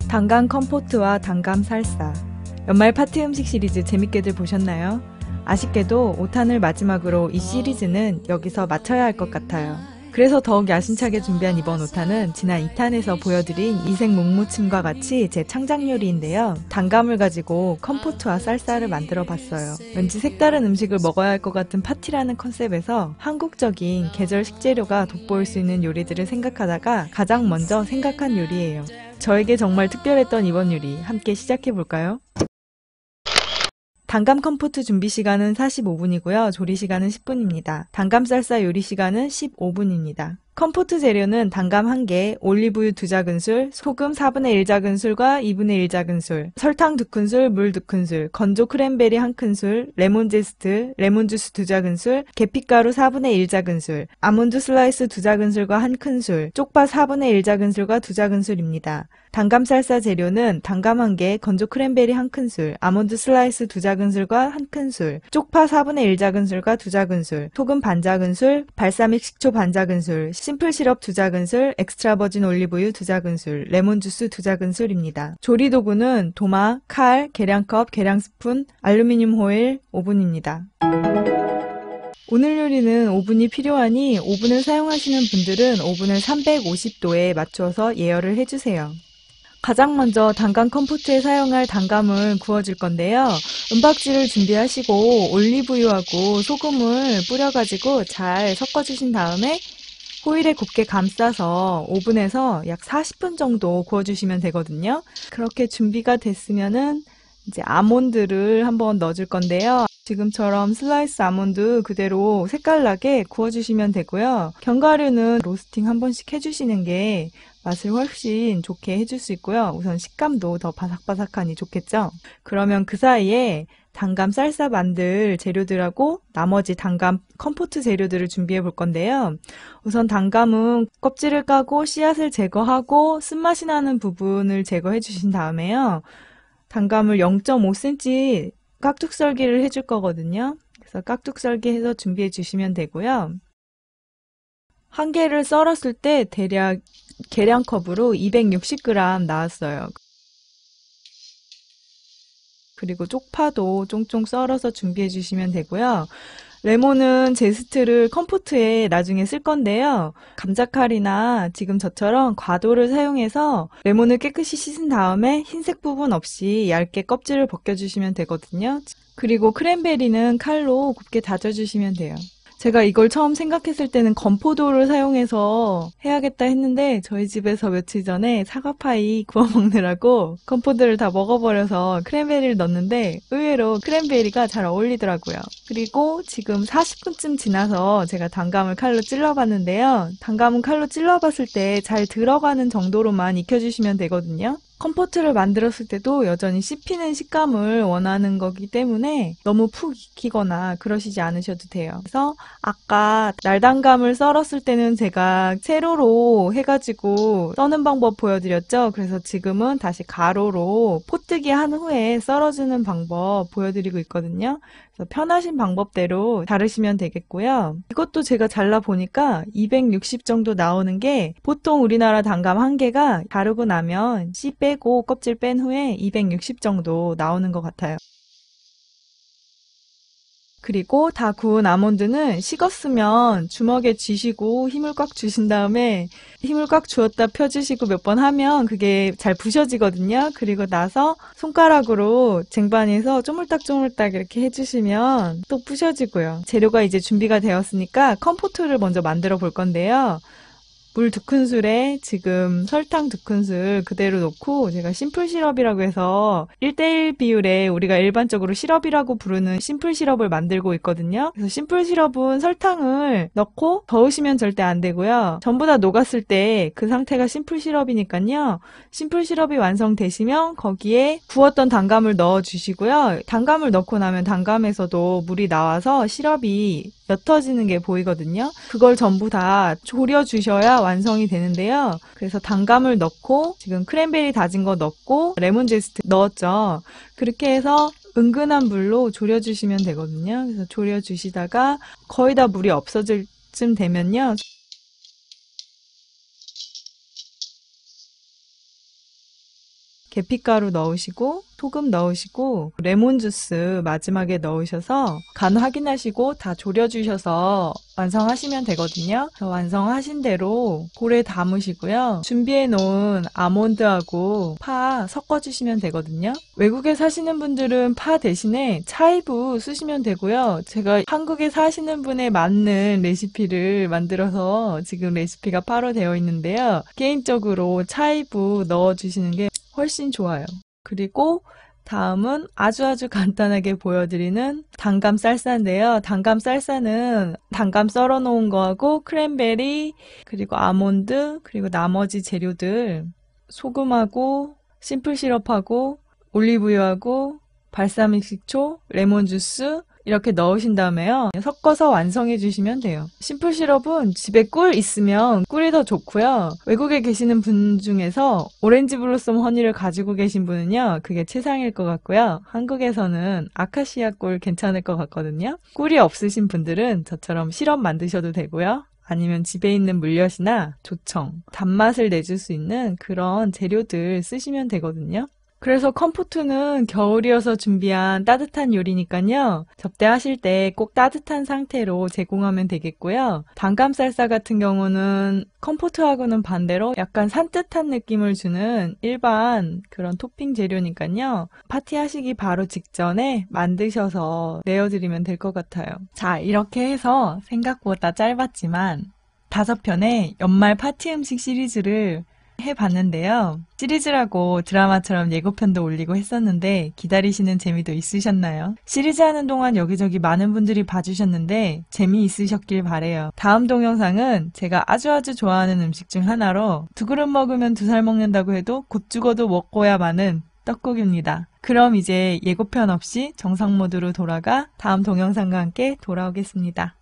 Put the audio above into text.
단감 컴포트와 단감 살사. 연말 파티 음식 시리즈 재밌게들 보셨나요? 아쉽게도 5탄을 마지막으로 이 시리즈는 여기서 마쳐야 할 것 같아요. 그래서 더욱 야심차게 준비한 이번 5탄은 지난 2탄에서 보여드린 이색 묵무침과 같이 제 창작 요리인데요. 단감을 가지고 컴포트와 쌀쌀을 만들어 봤어요. 왠지 색다른 음식을 먹어야 할 것 같은 파티라는 컨셉에서 한국적인 계절 식재료가 돋보일 수 있는 요리들을 생각하다가 가장 먼저 생각한 요리예요. 저에게 정말 특별했던 이번 요리 함께 시작해볼까요? 단감 컴포트 준비 시간은 45분이고요. 조리 시간은 10분입니다. 단감 쌀사 요리 시간은 15분입니다. 컴포트 재료는 단감 1개, 올리브유 2작은술, 소금 4분의 1작은술과 2분의 1작은술, 설탕 2큰술, 물 2큰술, 건조 크랜베리 1큰술, 레몬 제스트, 레몬 주스 2작은술, 계피가루 4분의 1작은술, 아몬드 슬라이스 2작은술과 1큰술, 쪽파 4분의 1작은술과 2작은술입니다. 단감 쌀사 재료는 단감 1개, 건조 크랜베리 1큰술, 아몬드 슬라이스 2작은술과 1큰술, 쪽파 4분의 1작은술과 2작은술, 소금 반작은술, 발사믹 식초 반작은술, 심플 시럽 2작은술, 엑스트라 버진 올리브유 2작은술, 레몬 주스 2작은술입니다. 조리 도구는 도마, 칼, 계량컵, 계량스푼, 알루미늄 호일, 오븐입니다. 오늘 요리는 오븐이 필요하니 오븐을 사용하시는 분들은 오븐을 350도에 맞춰서 예열을 해주세요. 가장 먼저 단감 컴포트에 사용할 단감을 구워줄 건데요. 은박지를 준비하시고 올리브유하고 소금을 뿌려가지고 잘 섞어주신 다음에 호일에 곱게 감싸서 오븐에서 약 40분 정도 구워주시면 되거든요. 그렇게 준비가 됐으면은 이제 아몬드를 한번 넣어줄 건데요. 지금처럼 슬라이스 아몬드 그대로 색깔나게 구워주시면 되고요. 견과류는 로스팅 한 번씩 해주시는 게 맛을 훨씬 좋게 해줄 수 있고요. 우선 식감도 더 바삭바삭하니 좋겠죠? 그러면 그 사이에 단감 쌀사 만들 재료들하고 나머지 단감 컴포트 재료들을 준비해 볼 건데요. 우선 단감은 껍질을 까고 씨앗을 제거하고 쓴맛이 나는 부분을 제거해 주신 다음에요. 단감을 0.5cm 깍둑 썰기를 해줄 거거든요. 그래서 깍둑 썰기 해서 준비해 주시면 되고요. 한 개를 썰었을 때 대략 계량컵으로 260g 나왔어요. 그리고 쪽파도 쫑쫑 썰어서 준비해 주시면 되고요. 레몬은 제스트를 컴포트에 나중에 쓸 건데요. 감자칼이나 지금 저처럼 과도를 사용해서 레몬을 깨끗이 씻은 다음에 흰색 부분 없이 얇게 껍질을 벗겨주시면 되거든요. 그리고 크랜베리는 칼로 곱게 다져주시면 돼요. 제가 이걸 처음 생각했을 때는 건포도를 사용해서 해야겠다 했는데 저희 집에서 며칠 전에 사과파이 구워 먹느라고 건포도를 다 먹어버려서 크랜베리를 넣었는데 의외로 크랜베리가 잘 어울리더라고요. 그리고 지금 40분쯤 지나서 제가 단감을 칼로 찔러봤는데요. 단감은 칼로 찔러봤을 때 잘 들어가는 정도로만 익혀주시면 되거든요. 컴포트를 만들었을 때도 여전히 씹히는 식감을 원하는 거기 때문에 너무 푹 익히거나 그러시지 않으셔도 돼요. 그래서 아까 날단감을 썰었을 때는 제가 세로로 해가지고 써는 방법 보여드렸죠. 그래서 지금은 다시 가로로 포뜨기 한 후에 썰어주는 방법 보여드리고 있거든요. 그래서 편하신 방법대로 자르시면 되겠고요. 이것도 제가 잘라보니까 260 정도 나오는 게 보통 우리나라 단감 한 개가 자르고 나면 씨 빼고 껍질 뺀 후에 260 정도 나오는 것 같아요. 그리고 다 구운 아몬드는 식었으면 주먹에 쥐시고 힘을 꽉 주신 다음에 힘을 꽉 주었다 펴주시고 몇 번 하면 그게 잘 부셔지거든요. 그리고 나서 손가락으로 쟁반에서 쪼물딱쪼물딱 이렇게 해주시면 또 부셔지고요. 재료가 이제 준비가 되었으니까 컴포트를 먼저 만들어 볼 건데요. 물 2큰술에 지금 설탕 2큰술 그대로 넣고 제가 심플 시럽이라고 해서 1:1 비율에 우리가 일반적으로 시럽이라고 부르는 심플 시럽을 만들고 있거든요. 그래서 심플 시럽은 설탕을 넣고 저으시면 절대 안 되고요. 전부 다 녹았을 때 그 상태가 심플 시럽이니까요. 심플 시럽이 완성되시면 거기에 구웠던 단감을 넣어 주시고요. 단감을 넣고 나면 단감에서도 물이 나와서 시럽이 옅어지는 게 보이거든요. 그걸 전부 다 졸여 주셔야 완성이 되는데요. 그래서 단감을 넣고 지금 크랜베리 다진 거 넣고 레몬 제스트 넣었죠. 그렇게 해서 은근한 불로 졸여주시면 되거든요. 그래서 졸여주시다가 거의 다 물이 없어질 쯤 되면요. 계피가루 넣으시고 소금 넣으시고 레몬 주스 마지막에 넣으셔서 간 확인하시고 다 졸여주셔서 완성하시면 되거든요. 완성하신 대로 볼에 담으시고요. 준비해 놓은 아몬드하고 파 섞어주시면 되거든요. 외국에 사시는 분들은 파 대신에 차이브 쓰시면 되고요. 제가 한국에 사시는 분에 맞는 레시피를 만들어서 지금 레시피가 파로 되어 있는데요. 개인적으로 차이브 넣어주시는 게 훨씬 좋아요. 그리고 다음은 아주 간단하게 보여드리는 단감 쌀사인데요. 단감 쌀사는 단감 썰어 놓은 거하고 크랜베리, 그리고 아몬드, 그리고 나머지 재료들 소금하고 심플 시럽하고 올리브유하고 발사믹 식초, 레몬 주스 이렇게 넣으신 다음에요. 섞어서 완성해 주시면 돼요. 심플 시럽은 집에 꿀 있으면 꿀이 더 좋고요. 외국에 계시는 분 중에서 오렌지 블로썸 허니를 가지고 계신 분은요. 그게 최상일 것 같고요. 한국에서는 아카시아 꿀 괜찮을 것 같거든요. 꿀이 없으신 분들은 저처럼 시럽 만드셔도 되고요. 아니면 집에 있는 물엿이나 조청, 단맛을 내줄 수 있는 그런 재료들 쓰시면 되거든요. 그래서 컴포트는 겨울이어서 준비한 따뜻한 요리니까요. 접대하실 때 꼭 따뜻한 상태로 제공하면 되겠고요. 단감 쌀사 같은 경우는 컴포트하고는 반대로 약간 산뜻한 느낌을 주는 일반 그런 토핑 재료니까요. 파티하시기 바로 직전에 만드셔서 내어드리면 될 것 같아요. 자, 이렇게 해서 생각보다 짧았지만 5편의 연말 파티 음식 시리즈를 해봤는데요. 시리즈라고 드라마처럼 예고편도 올리고 했었는데 기다리시는 재미도 있으셨나요? 시리즈 하는 동안 여기저기 많은 분들이 봐주셨는데 재미있으셨길 바래요. 다음 동영상은 제가 아주 좋아하는 음식 중 하나로 2그릇 먹으면 2살 먹는다고 해도 곧 죽어도 먹고야 마는 떡국입니다. 그럼 이제 예고편 없이 정상 모드로 돌아가 다음 동영상과 함께 돌아오겠습니다.